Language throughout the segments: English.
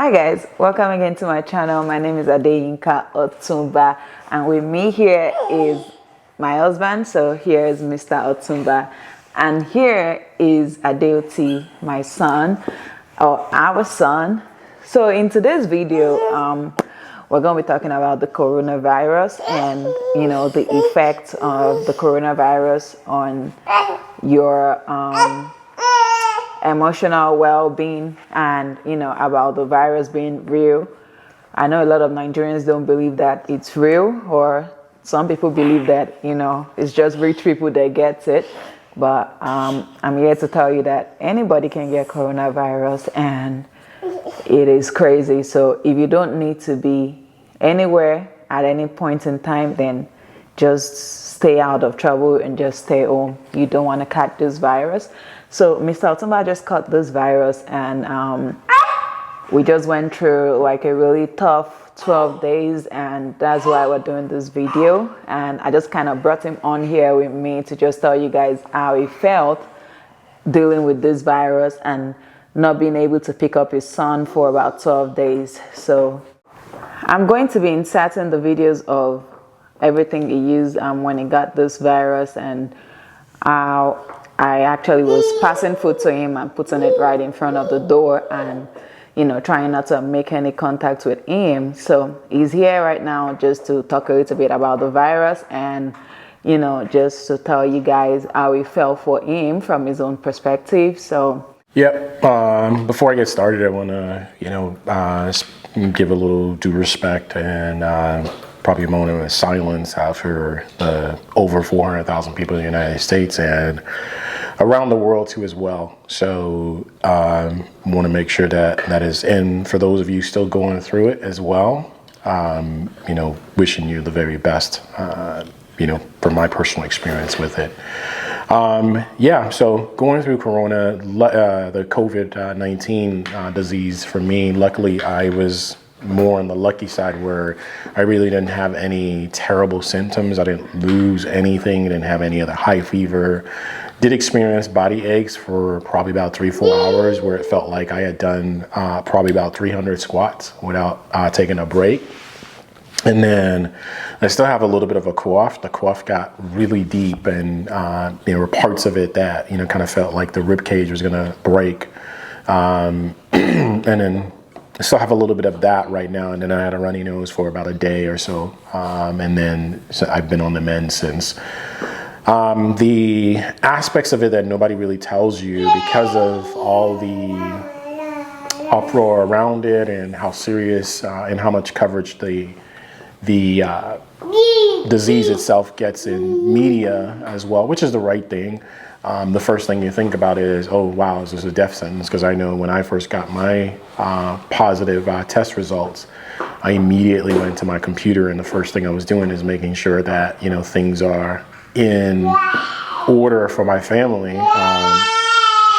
Hi guys, welcome again to my channel. My name is Adeyinka Otumba, and with me here is my husband. So here is Mr. Otumba, and here is Adeoti, my son, or our son. So in today's video, we're going to be talking about the coronavirus and the effect of the coronavirus on your emotional well-being, and about the virus being real. I know a lot of Nigerians don't believe that it's real, or some people believe that it's just rich people that get it. But I'm here to tell you that anybody can get coronavirus, and it is crazy. So if you don't need to be anywhere at any point in time, then just stay out of trouble and just stay home. You don't want to catch this virus. So Mr. Otumba just caught this virus, and we just went through like a really tough 12 days, and that's why we're doing this video. And I just kind of brought him on here with me to just tell you guys how he felt dealing with this virus and not being able to pick up his son for about 12 days. So I'm going to be inserting the videos of everything he used when he got this virus, and how I actually was passing food to him and putting it right in front of the door, and trying not to make any contact with him. So he's here right now just to talk a little bit about the virus, and just to tell you guys how he felt for him from his own perspective. So yep. Before I get started, I want to give a little due respect and probably a moment of silence for the over 400,000 people in the United States and around the world too as well. So want to make sure that is in for those of you still going through it as well. Wishing you the very best, from my personal experience with it. So going through Corona, the COVID-19 disease for me, luckily I was more on the lucky side where I really didn't have any terrible symptoms. I didn't lose anything. I didn't have any other high fever. Did experience body aches for probably about 3-4 hours, where it felt like I had done probably about 300 squats without taking a break. And then I still have a little bit of a cough. The cough got really deep, and there were parts of it that kind of felt like the rib cage was gonna break. And then I still have a little bit of that right now, and then I had a runny nose for about a day or so, and then I've been on the mend since. The aspects of it that nobody really tells you because of all the uproar around it and how serious and how much coverage the disease itself gets in media as well, which is the right thing. The first thing you think about is, oh wow, is this a death sentence? Because I know when I first got my positive test results, I immediately went to my computer, and the first thing I was doing is making sure that things are in order for my family.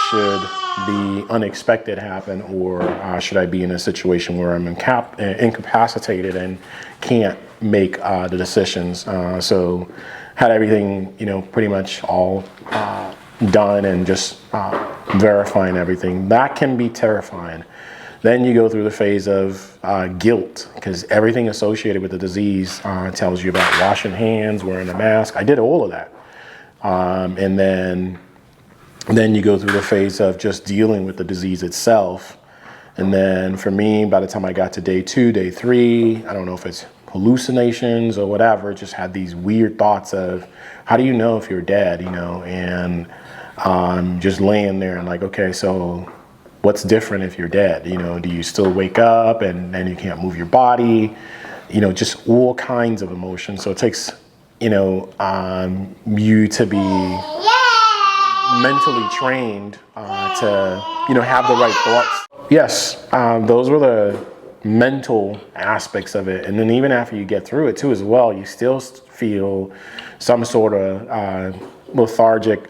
Should the unexpected happen, or should I be in a situation where I'm incapacitated and can't make the decisions? So had everything pretty much all done, and just verifying everything. That can be terrifying. Then you go through the phase of guilt, because everything associated with the disease tells you about washing hands, wearing a mask. I did all of that. And then you go through the phase of just dealing with the disease itself. And then for me, by the time I got to day 2, day 3, I don't know if it's hallucinations or whatever, just had these weird thoughts of, how do you know if you're dead, and just laying there and like, okay, so what's different if you're dead? Do you still wake up and then you can't move your body? Just all kinds of emotions. So it takes, you to be mentally trained to, have the right thoughts. Yes, those were the mental aspects of it. And then even after you get through it too as well, you still feel some sort of lethargic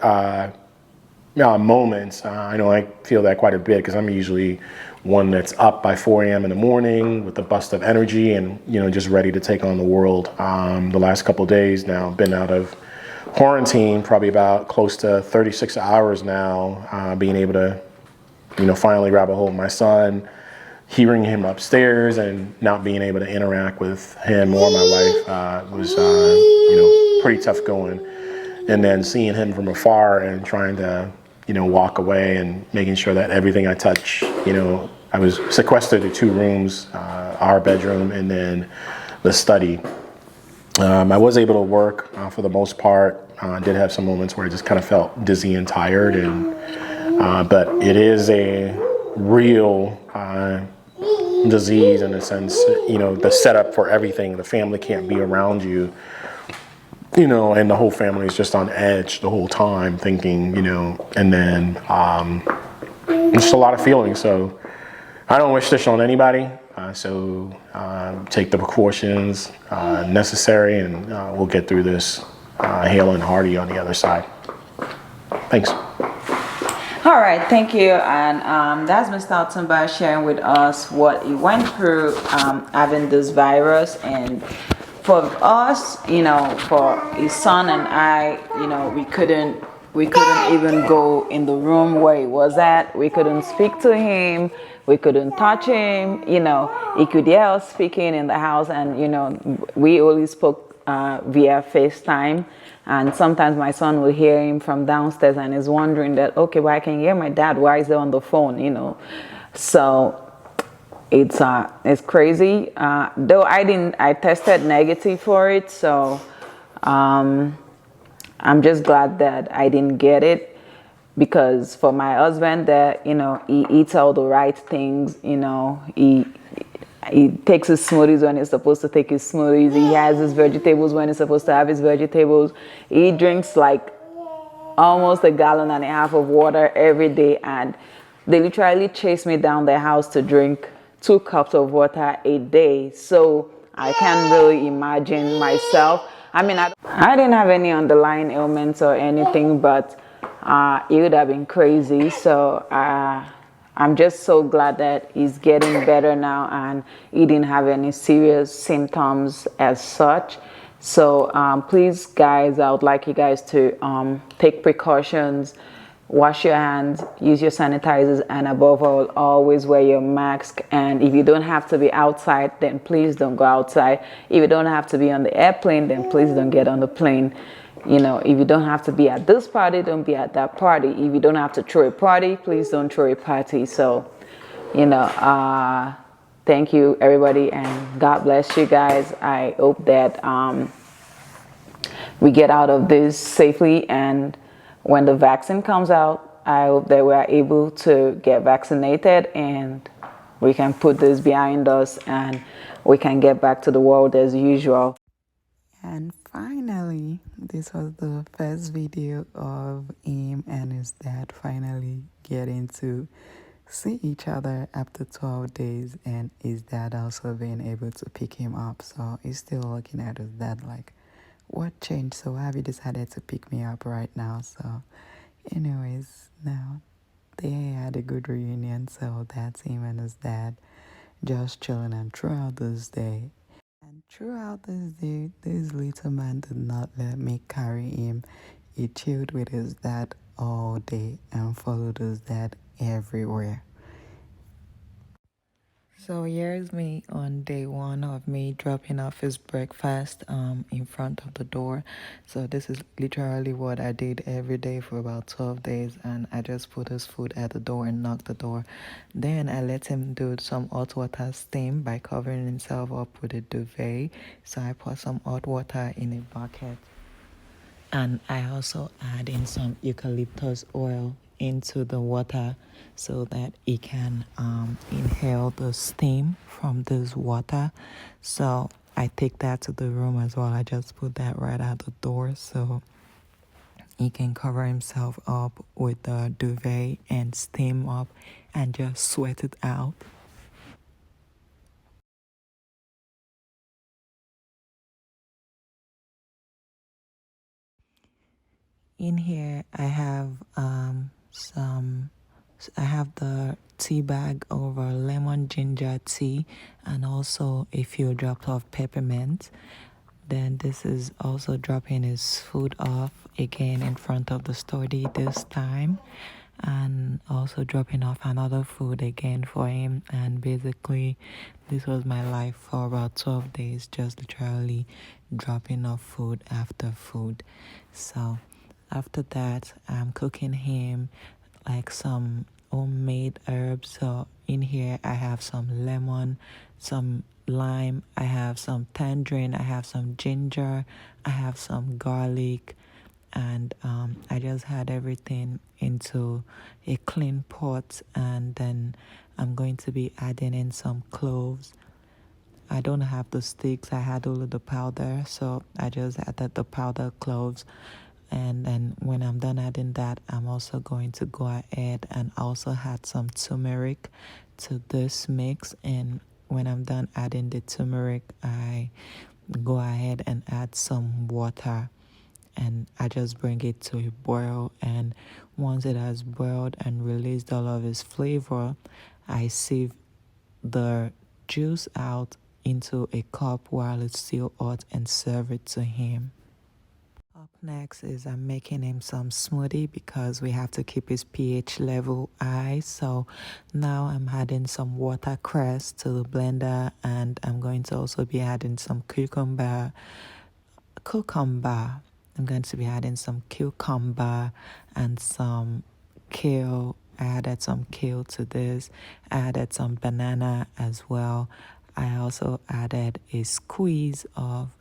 moments. I know I feel that quite a bit, because I'm usually one that's up by 4 a.m. in the morning with a bust of energy and, just ready to take on the world. The last couple of days now, been out of quarantine, probably about close to 36 hours now, being able to, finally grab a hold of my son, hearing him upstairs and not being able to interact with him or my wife was, pretty tough going. And then seeing him from afar and trying to, walk away and making sure that everything I touch, I was sequestered to 2 rooms, our bedroom and then the study. I was able to work for the most part. I did have some moments where I just kind of felt dizzy and tired, but it is a real disease in a sense. The setup for everything. The family can't be around you, and the whole family is just on edge the whole time, thinking, and then just a lot of feelings. So I don't wish this on anybody. So take the precautions necessary, and we'll get through this hale and hearty on the other side. Thanks. All right, thank you. And that's Mr. Otumba sharing with us what he went through having this virus. And for us, for his son and I, we couldn't even go in the room where he was at. We couldn't speak to him. We couldn't touch him. He could hear us speaking in the house, and we only spoke via FaceTime. And sometimes my son will hear him from downstairs and is wondering that, okay, well, I can hear my dad. Why is he on the phone? So it's crazy. Though I tested negative for it. So I'm just glad that I didn't get it, because for my husband that, he eats all the right things, he takes his smoothies when he's supposed to take his smoothies. He has his vegetables when he's supposed to have his vegetables. He drinks like almost 1.5 gallons of water every day, and they literally chase me down the house to drink 2 cups of water a day. So I can't really imagine myself. I mean, I didn't have any underlying ailments or anything, but it would have been crazy. So I'm just so glad that he's getting better now, and he didn't have any serious symptoms as such. So please, guys, I would like you guys to take precautions, wash your hands, use your sanitizers, and above all, always wear your mask. And if you don't have to be outside, then please don't go outside. If you don't have to be on the airplane, then please don't get on the plane. If you don't have to be at this party, don't be at that party. If you don't have to throw a party, please don't throw a party. So, thank you, everybody, and God bless you guys. I hope that we get out of this safely, and when the vaccine comes out, I hope that we are able to get vaccinated and we can put this behind us and we can get back to the world as usual. And finally, this was the first video of him and his dad finally getting to see each other after 12 days, and his dad also being able to pick him up. So he's still looking at his dad like, what changed? So have you decided to pick me up right now? So anyways, now they had a good reunion. So that's him and his dad just chilling. And throughout this day, this little man did not let me carry him. He chilled with his dad all day and followed his dad everywhere. So here's me on day 1 of me dropping off his breakfast in front of the door. So this is literally what I did every day for about 12 days, and I just put his food at the door and knocked the door. Then I let him do some hot water steam by covering himself up with a duvet. So I put some hot water in a bucket, and I also add in some eucalyptus oil into the water so that it can inhale the steam from this water. So I take that to the room as well. I just put that right at the door so he can cover himself up with the duvet and steam up and just sweat it out. In here I have I have the tea bag over lemon ginger tea and also a few drops of peppermint. Then this is also dropping his food off again in front of the study this time. and also dropping off another food again for him. And basically, this was my life for about 12 days, just literally dropping off food after food. So after that, I'm cooking him like some homemade herbs. So in here, I have some lemon, some lime, I have some tangerine, I have some ginger, I have some garlic, and I just had everything into a clean pot, and then I'm going to be adding in some cloves. I don't have the sticks, I had all of the powder, so I just added the powder cloves. And then when I'm done adding that, I'm also going to go ahead and also add some turmeric to this mix. And when I'm done adding the turmeric, I go ahead and add some water, and I just bring it to a boil. And once it has boiled and released all of its flavor, I sieve the juice out into a cup while it's still hot and serve it to him. Up next is I'm making him some smoothie because we have to keep his pH level high. So now I'm adding some watercress to the blender, and I'm going to also be adding some cucumber. I'm going to be adding some cucumber and some kale. I added some kale to this. I added some banana as well. I also added a squeeze of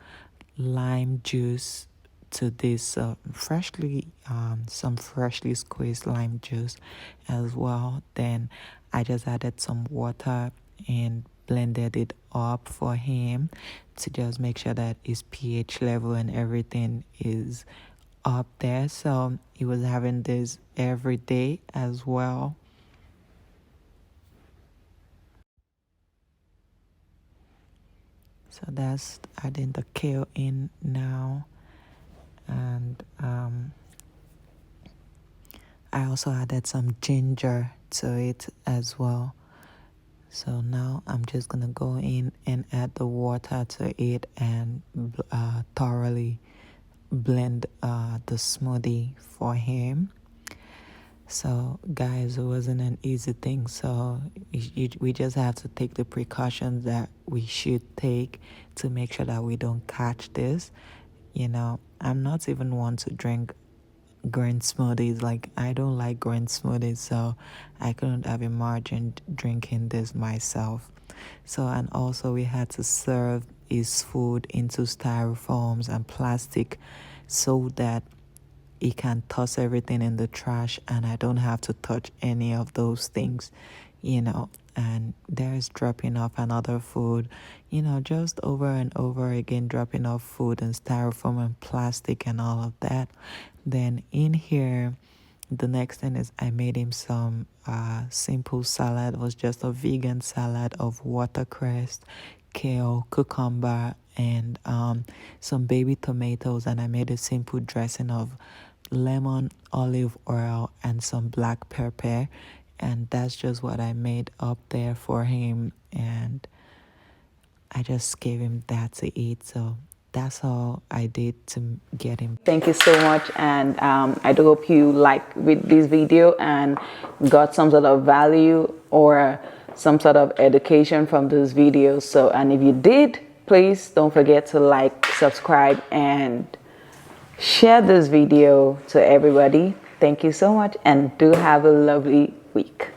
lime juice to this some freshly squeezed lime juice as well. Then I just added some water and blended it up for him to just make sure that his pH level and everything is up there. So he was having this every day as well. So that's adding the kale in now. And I also added some ginger to it as well. So now I'm just gonna go in and add the water to it and thoroughly blend the smoothie for him. So guys, it wasn't an easy thing. So we just have to take the precautions that we should take to make sure that we don't catch this. I'm not even one to drink green smoothies. Like, I don't like green smoothies, so I couldn't have imagined drinking this myself. So, and also we had to serve his food into styrofoams and plastic so that he can toss everything in the trash and I don't have to touch any of those things. And there's dropping off another food, just over and over again, dropping off food and styrofoam and plastic and all of that. Then in here, the next thing is I made him some simple salad. It was just a vegan salad of watercress, kale, cucumber, and some baby tomatoes. And I made a simple dressing of lemon, olive oil, and some black pepper. And that's just what I made up there for him. And I just gave him that to eat. So that's all I did to get him. Thank you so much, and I do hope you like with this video and got some sort of value or some sort of education from this video. So, and if you did, please don't forget to like, subscribe, and share this video to everybody. Thank you so much, and do have a lovely week.